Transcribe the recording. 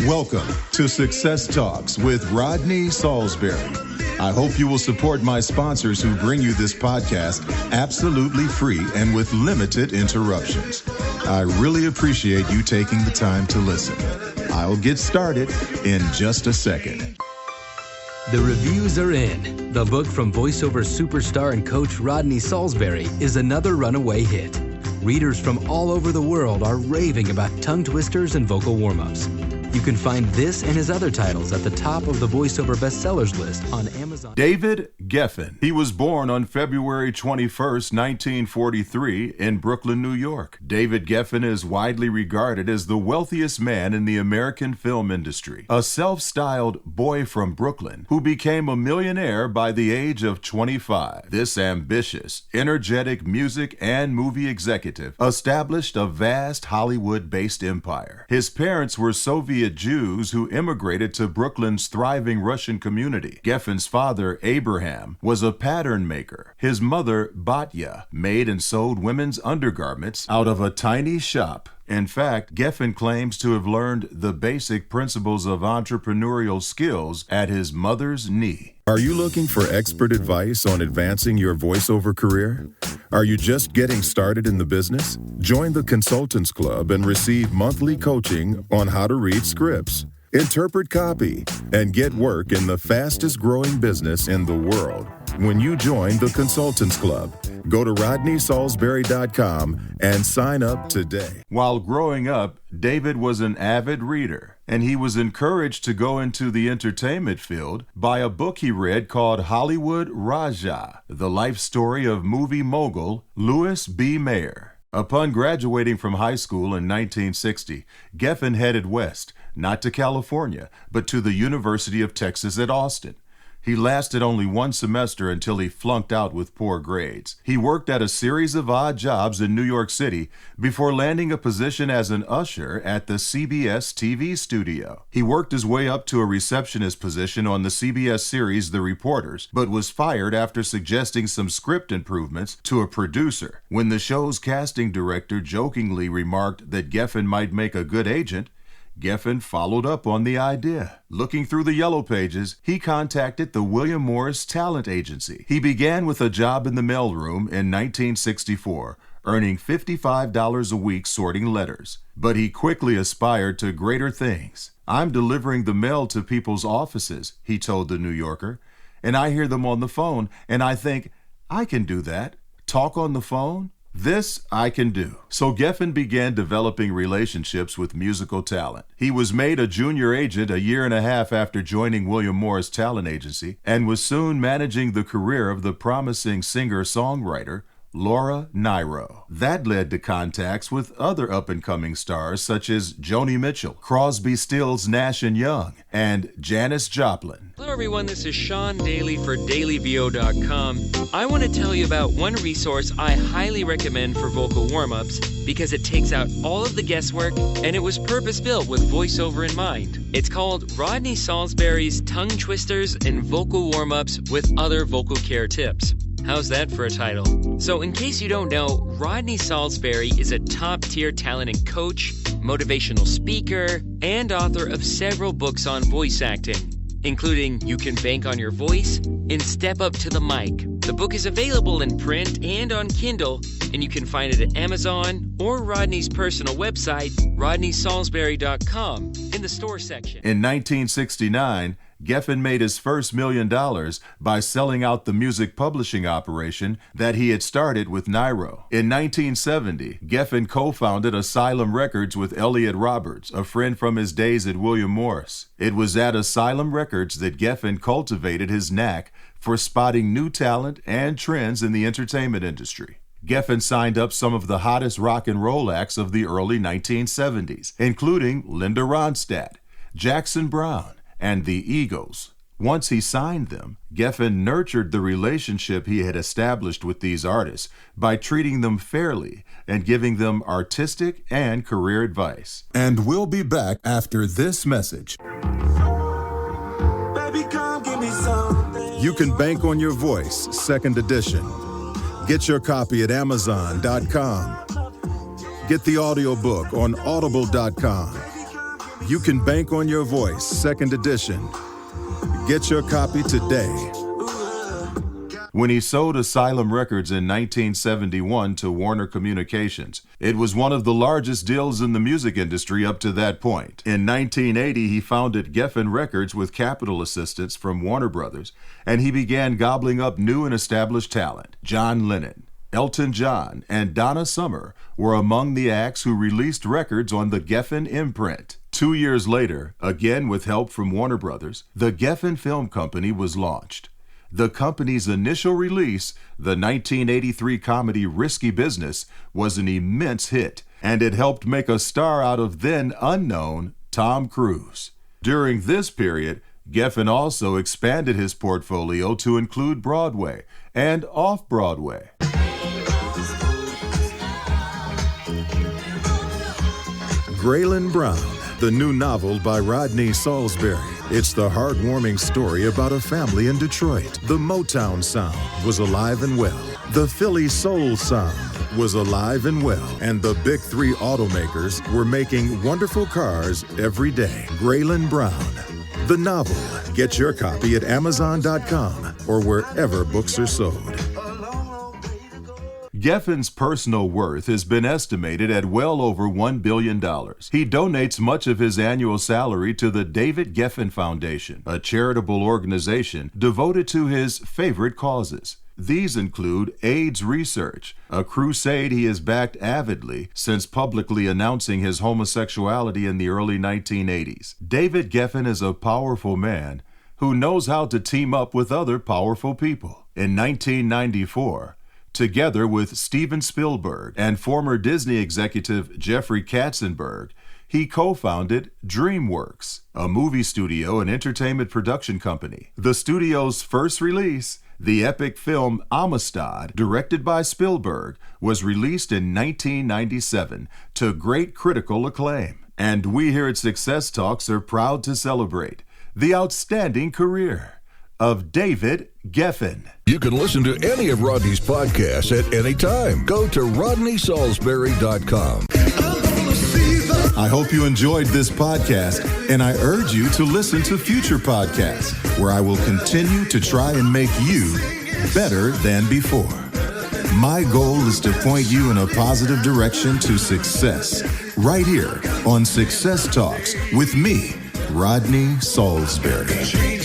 Welcome to Success Talks with Rodney Saulsberry. I hope you will support my sponsors who bring you this podcast absolutely free and with limited interruptions. I really appreciate you taking the time to listen. I'll get started in just a second. The reviews are in. The book from voiceover superstar and coach Rodney Saulsberry is another runaway hit. Readers from all over the world are raving about tongue twisters and vocal warm-ups. You can find this and his other titles at the top of the voiceover bestsellers list on Amazon. David Geffen. He was born on February 21st, 1943 in Brooklyn, New York. David Geffen is widely regarded as the wealthiest man in the American film industry, a self-styled boy from Brooklyn who became a millionaire by the age of 25. This ambitious, energetic music and movie executive established a vast Hollywood-based empire. His parents were Soviet Jews who immigrated to Brooklyn's thriving Russian community. Geffen's father, Abraham, was a pattern maker. His mother, Batya, made and sold women's undergarments out of a tiny shop. In fact, Geffen claims to have learned the basic principles of entrepreneurial skills at his mother's knee. Are you looking for expert advice on advancing your voiceover career? Are you just getting started in the business? Join the Consultants Club and receive monthly coaching on how to read scripts, interpret copy, and get work in the fastest growing business in the world. When you join the Consultants Club, go to rodneysaulsberry.com and sign up today. While growing up, David was an avid reader, and he was encouraged to go into the entertainment field by a book he read called Hollywood Raja, the life story of movie mogul Louis B. Mayer. Upon graduating from high school in 1960, Geffen headed west, not to California, but to the University of Texas at Austin. He lasted only one semester until he flunked out with poor grades. He worked at a series of odd jobs in New York City before landing a position as an usher at the CBS TV studio. He worked his way up to a receptionist position on the CBS series The Reporters, but was fired after suggesting some script improvements to a producer. When the show's casting director jokingly remarked that Geffen might make a good agent, Geffen followed up on the idea. Looking through the yellow pages, he contacted the William Morris Talent Agency. He began with a job in the mailroom in 1964, earning $55 a week sorting letters. But he quickly aspired to greater things. "I'm delivering the mail to people's offices," he told the New Yorker, "and I hear them on the phone, and I think, I can do that. Talk on the phone? This I can do." So Geffen began developing relationships with musical talent. He was made a junior agent a year and a half after joining William Morris Talent Agency and was soon managing the career of the promising singer-songwriter Laura Nyro. That led to contacts with other up-and-coming stars such as Joni Mitchell, Crosby, Stills, Nash & Young, and Janis Joplin. Hello everyone, this is Sean Daly for DailyVO.com. I want to tell you about one resource I highly recommend for vocal warm-ups because it takes out all of the guesswork and it was purpose-built with voiceover in mind. It's called Rodney Saulsberry's Tongue Twisters and Vocal Warm-Ups with Other Vocal Care Tips. How's that for a title? So in case you don't know, Rodney Saulsberry is a top-tier talent and coach, motivational speaker, and author of several books on voice acting, including You Can Bank on Your Voice and Step Up to the Mic. The book is available in print and on Kindle, and you can find it at Amazon or Rodney's personal website, rodneysaulsberry.com, in the store section. In 1969, Geffen made his first $1 million by selling out the music publishing operation that he had started with Nyro. In 1970, Geffen co-founded Asylum Records with Elliot Roberts, a friend from his days at William Morris. It was at Asylum Records that Geffen cultivated his knack for spotting new talent and trends in the entertainment industry. Geffen signed up some of the hottest rock and roll acts of the early 1970s, including Linda Ronstadt, Jackson Browne, and the Eagles. Once he signed them, Geffen nurtured the relationship he had established with these artists by treating them fairly and giving them artistic and career advice. And we'll be back after this message. Baby, come give me something. You Can Bank on Your Voice, 2nd edition. Get your copy at Amazon.com. Get the audiobook on Audible.com. You Can Bank on Your Voice, 2nd edition. Get your copy today. When he sold Asylum Records in 1971 to Warner Communications, it was one of the largest deals in the music industry up to that point. In 1980, he founded Geffen Records with capital assistance from Warner Brothers, and he began gobbling up new and established talent. John Lennon, Elton John, and Donna Summer were among the acts who released records on the Geffen imprint. 2 years later, again with help from Warner Brothers, the Geffen Film Company was launched. The company's initial release, the 1983 comedy Risky Business, was an immense hit, and it helped make a star out of then unknown Tom Cruise. During this period, Geffen also expanded his portfolio to include Broadway and off-Broadway. Graylin Brown, the new novel by Rodney Saulsberry. It's the heartwarming story about a family in Detroit. The Motown sound was alive and well. The Philly soul sound was alive and well. And the big three automakers were making wonderful cars every day. Graylin Brown, the novel. Get your copy at Amazon.com or wherever books are sold. Geffen's personal worth has been estimated at well over $1 billion. He donates much of his annual salary to the David Geffen Foundation, a charitable organization devoted to his favorite causes. These include AIDS research, a crusade he has backed avidly since publicly announcing his homosexuality in the early 1980s. David Geffen is a powerful man who knows how to team up with other powerful people. In 1994, together with Steven Spielberg and former Disney executive Jeffrey Katzenberg, he co-founded DreamWorks, a movie studio and entertainment production company. The studio's first release, the epic film Amistad, directed by Spielberg, was released in 1997 to great critical acclaim. And we here at Success Talks are proud to celebrate the outstanding career of David Geffen. You can listen to any of Rodney's podcasts at any time. Go to RodneySaulsberry.com. I hope you enjoyed this podcast, and I urge you to listen to future podcasts where I will continue to try and make you better than before. My goal is to point you in a positive direction to success right here on Success Talks with me, Rodney Saulsberry.